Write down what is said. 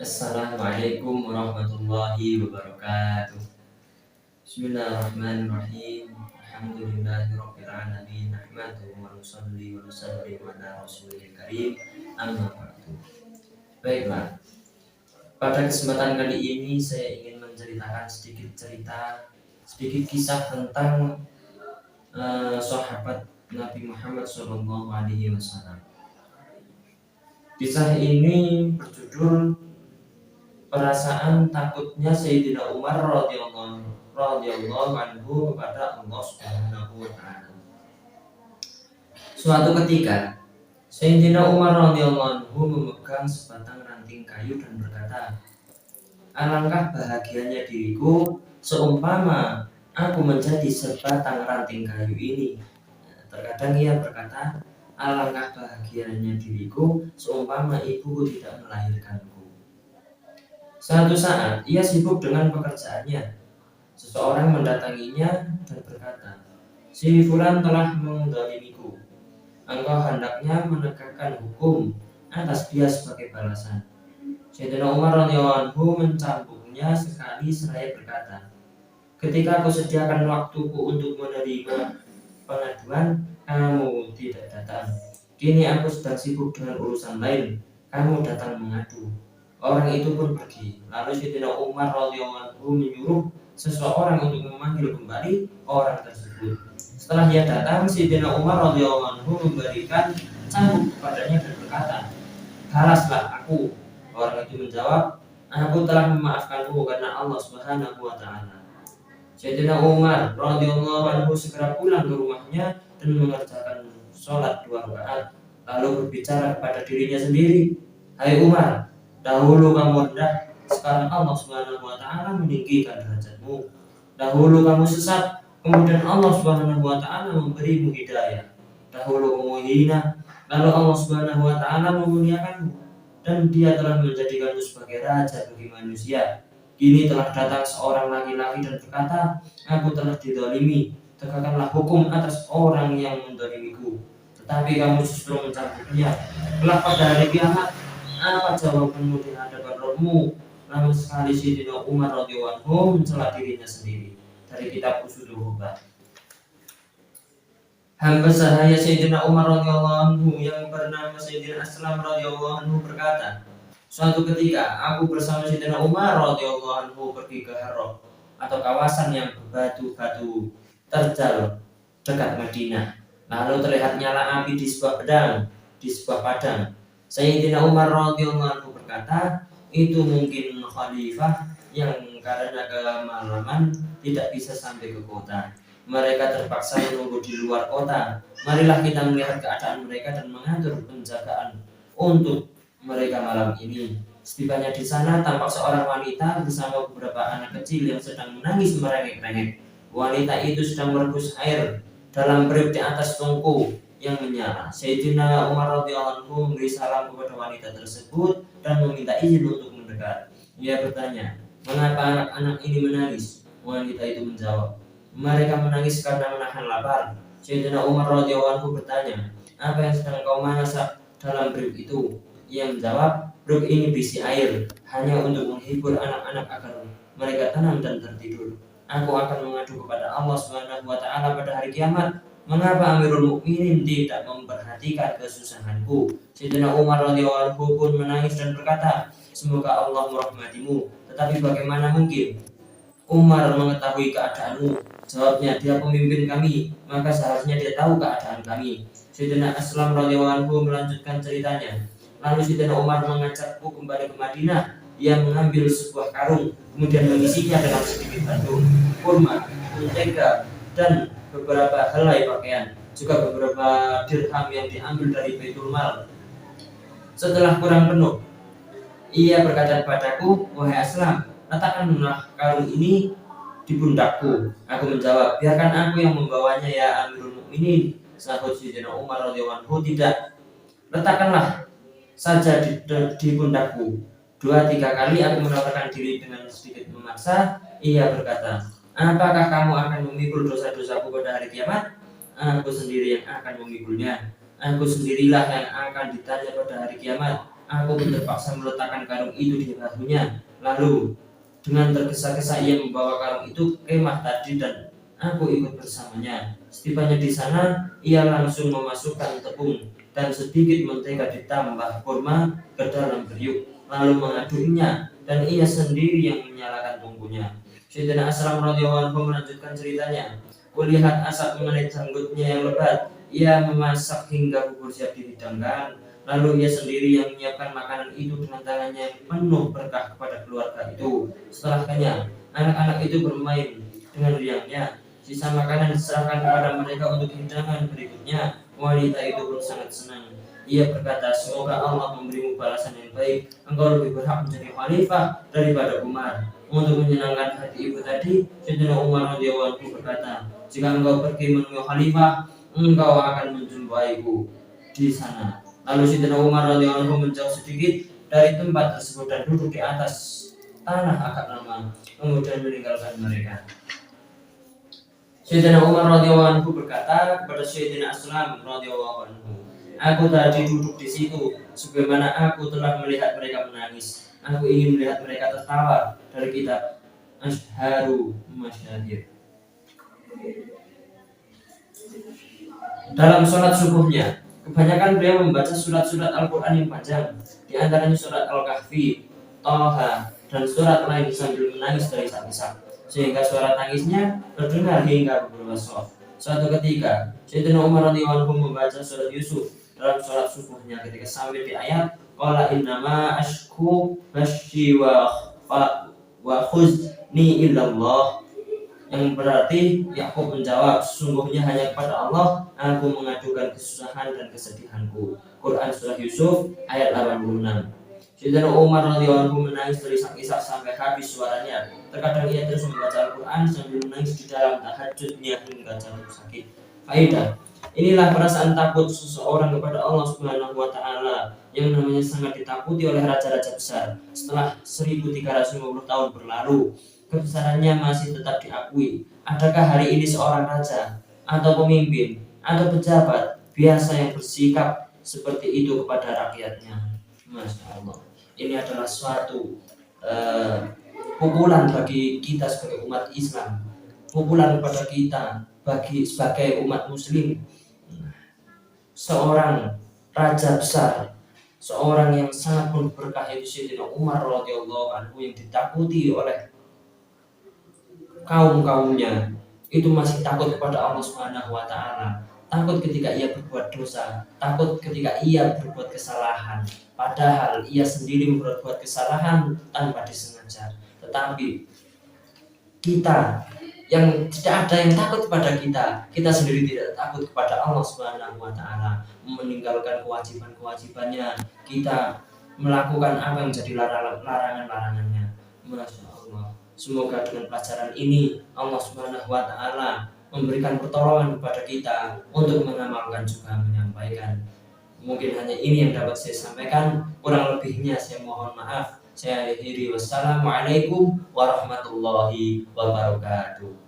Assalamualaikum warahmatullahi wabarakatuh. Bismillahirrahmanirrahim. Alhamdulillahirabbil alamin. Nahmaduhu wa nusalli wa nusallimu ala rasulil karim. Amma ba'du. Baiklah. Pada kesempatan kali ini saya ingin menceritakan sedikit kisah tentang sahabat Nabi Muhammad SAW. Kisah ini berjudul perasaan takutnya Sayyidina Umar radhiyallahu anhu kepada Allah Subhanahu wa taala. Suatu ketika Sayyidina Umar radhiyallahu anhu memegang sebatang ranting kayu dan berkata, "Alangkah bahagianya diriku seumpama aku menjadi sebatang ranting kayu ini." Terkadang ia berkata, "Alangkah bahagianya diriku seumpama ibuku tidak melahirkanku." Suatu saat ia sibuk dengan pekerjaannya. Seseorang mendatanginya dan berkata, "Si fulan telah menzalimiku. Engkau hendaknya menegakkan hukum atas dia sebagai balasan." Sayyidina Umar radhiyallahu anhu mencambuknya sekali seraya berkata, "Ketika aku sediakan waktuku untuk menerima pengaduan, kamu tidak datang. Kini aku sedang sibuk dengan urusan lain, kamu datang mengadu." Orang itu pun pergi. Lalu Sayyidina Umar radhiyallahu anhu menyuruh seseorang untuk memanggil kembali orang tersebut. Setelah ia datang, Sayyidina Umar radhiyallahu anhu memberikan cambuk kepadanya dan berkata, "Balaslah aku." Orang itu menjawab, "Aku telah memaafkanmu karena Allah Subhanahu wa taala." Sayyidina Umar radhiyallahu anhu segera pulang ke rumahnya dan mengerjakan sholat 2 rakaat, lalu berbicara kepada dirinya sendiri, "Hai Umar, dahulu kamu rendah, sekarang Allah Subhanahu wa taala meninggikan derajatmu. Dahulu kamu sesat, kemudian Allah Subhanahu wa taala memberimu hidayah. Dahulu kamu hina, lalu Allah Subhanahu wa taala memuliakanmu, dan Dia telah menjadikanmu sebagai raja bagi manusia. Kini telah datang seorang laki-laki dan berkata, aku telah dizalimi. Tegakkanlah hukum atas orang yang menzalimiku. Tetapi kamu justru mencabutnya. Kelak pada hari kiamat, apa jawabanmu di hadapan Rabbmu?" Lama sekali Sayyidina Umar radhiyallahu anhu mencela dirinya sendiri. Dari kitab Ushudul Hubah. Hamba sahaya Sayyidina Umar radhiyallahu anhu yang bernama Sayyidina Aslam radhiyallahu anhu berkata, "Suatu ketika aku bersama Sayyidina Umar radhiyallahu anhu pergi ke Harrah atau kawasan yang berbatu-batu terjal dekat Madinah. Lalu terlihat nyala api di sebuah padang. Sayyidina Umar radhiyallahu anhu berkata, "Itu mungkin khalifah yang karena kemalaman tidak bisa sampai ke kota. Mereka terpaksa menunggu di luar kota. Marilah kita melihat keadaan mereka dan mengatur penjagaan untuk mereka malam ini." Setibanya di sana tampak seorang wanita bersama beberapa anak kecil yang sedang menangis merengek-rengek. Wanita itu sedang merebus air dalam periuk di atas tungku yang menyala. Sayyidina Umar radhiyallahu anhu memberi salam kepada wanita tersebut dan meminta izin untuk mendekat. Ia bertanya, "Mengapa anak-anak ini menangis?" Wanita itu menjawab, "Mereka menangis karena menahan lapar." Sayyidina Umar radhiyallahu anhu bertanya, "Apa yang sedang kau masak dalam periuk itu?" Ia menjawab, "Periuk ini berisi air, hanya untuk menghibur anak-anak agar mereka tenang dan tertidur. Aku akan mengadu kepada Allah Subhanahu wa taala pada hari kiamat. Mengapa Amirul Mukminin tidak memperhatikan kesusahanku?" Sayyidina Umar radhiyallahu anhu pun menangis dan berkata, "Semoga Allah merahmatimu, tetapi bagaimana mungkin Umar mengetahui keadaanmu?" Jawabnya, "Dia pemimpin kami, maka seharusnya dia tahu keadaan kami." Sayyidina Aslam radhiyallahu anhu melanjutkan ceritanya. Lalu Sayyidina Umar mengajakku kembali ke Madinah. Ia mengambil sebuah karung, kemudian mengisinya dengan sedikit batu, kurma, mentega, dan beberapa helai pakaian, juga beberapa dirham yang diambil dari Baitul Mal. Setelah kurang penuh, ia berkata kepadaku, "Wahai Aslam, letakkanlah karung ini di pundakku. Aku menjawab, biarkan aku yang membawanya ya Amirul Mukminin. Sahut Sayyidina Umar radhiyallahu anhu, tidak, letakkanlah saja di pundakku. 2-3 kali aku menawarkan diri dengan sedikit memaksa. Ia berkata, apakah kamu akan memikul dosa-dosaku pada hari kiamat? Aku sendiri yang akan memikulnya. Aku sendirilah yang akan ditanya pada hari kiamat. Aku pun terpaksa meletakkan karung itu di bahunya. Lalu dengan tergesa-gesa ia membawa karung itu ke kemah tadi dan aku ikut bersamanya. Setibanya di sana, ia langsung memasukkan tepung dan sedikit mentega ditambah kurma ke dalam periuk, lalu mengaduknya dan ia sendiri yang menyalakan tungkunya. Sayyidina Aslam radhiyallahu anhu melanjutkan ceritanya. Kulihat asap mengenai janggutnya yang lebat. Ia memasak hingga bubur siap dihidangkan. Lalu ia sendiri yang menyiapkan makanan itu dengan tangannya yang penuh berkah kepada keluarga itu. Setelah kenyang, anak-anak itu bermain dengan riangnya. Sisa makanan diserahkan kepada mereka untuk hidangan berikutnya. Wanita itu pun sangat senang. Ia berkata, semoga Allah memberimu balasan yang baik. Engkau lebih berhak menjadi khalifah daripada Umar. Untuk menyenangkan hati ibu tadi, Sayyidina Umar radhiyallahu anhu berkata, jika engkau pergi menemui khalifah, engkau akan menjumpaiku di sana. Lalu Sayyidina Umar radhiyallahu anhu menjauh sedikit dari tempat tersebut dan duduk di atas tanah agak lama, kemudian meninggalkan mereka. Sayyidina Umar radhiyallahu anhu berkata kepada Sayyidina Aslam radhiyallahu anhu, aku tadi duduk di situ, sebagaimana aku telah melihat mereka menangis. Aku ingin melihat mereka tertawa. Dari kitab Ashharu Masyahir. Dalam sholat subuhnya, kebanyakan beliau membaca surat-surat Al-Quran yang panjang, di antaranya surat Al-Kahfi, Toha, dan surat lain sambil menangis dari isak-isak, sehingga suara tangisnya terdengar hingga beberapa sholat. Suatu ketika, Sayyidina Umar radhiyallahu anhu membaca surat Yusuf dalam sholat subuhnya ketika sampai di ayat qala innama ashku bashi wa khuzni illallah, yang berarti Yakub menjawab, sesungguhnya hanya kepada Allah aku mengadukan kesusahan dan kesedihanku. Quran surah Yusuf ayat 86. Sayyidina Umar radhiyallahu anhu menangis terisak-isak sampai habis suaranya. Terkadang ia terus membaca Al-Quran sambil menangis di dalam tahajudnya hingga jatuh sakit. Faedah, inilah perasaan takut seseorang kepada Allah Subhanahu wa Ta'ala yang namanya sangat ditakuti oleh raja-raja besar. Setelah 1350 tahun berlalu, kebesarannya masih tetap diakui. Adakah hari ini seorang raja atau pemimpin atau pejabat biasa yang bersikap seperti itu kepada rakyatnya? Masya Allah, ini adalah suatu pukulan bagi kita sebagai umat Islam, pukulan kepada kita sebagai umat Muslim. Seorang raja besar, seorang yang sangat penuh berkah, yaitu Sayyidina Umar radhiyallahu anhu, yang ditakuti oleh kaum-kaumnya, itu masih takut kepada Allah Subhanahu wa Ta'ala. Takut ketika ia berbuat dosa, takut ketika ia berbuat kesalahan, padahal ia sendiri berbuat kesalahan tanpa disengaja. Tetapi kita yang tidak ada yang takut kepada kita sendiri tidak takut kepada Allah Subhanahu wa Ta'ala, meninggalkan kewajiban-kewajibannya, kita melakukan apa yang menjadi larangan-larangannya. Masya Allah. Semoga dengan pelajaran ini Allah Subhanahu wa Ta'ala memberikan pertolongan kepada kita untuk mengamalkan juga menyampaikan. Mungkin hanya ini yang dapat saya sampaikan, kurang lebihnya saya mohon maaf. Saya akhiri, wassalamualaikum warahmatullahi wabarakatuh.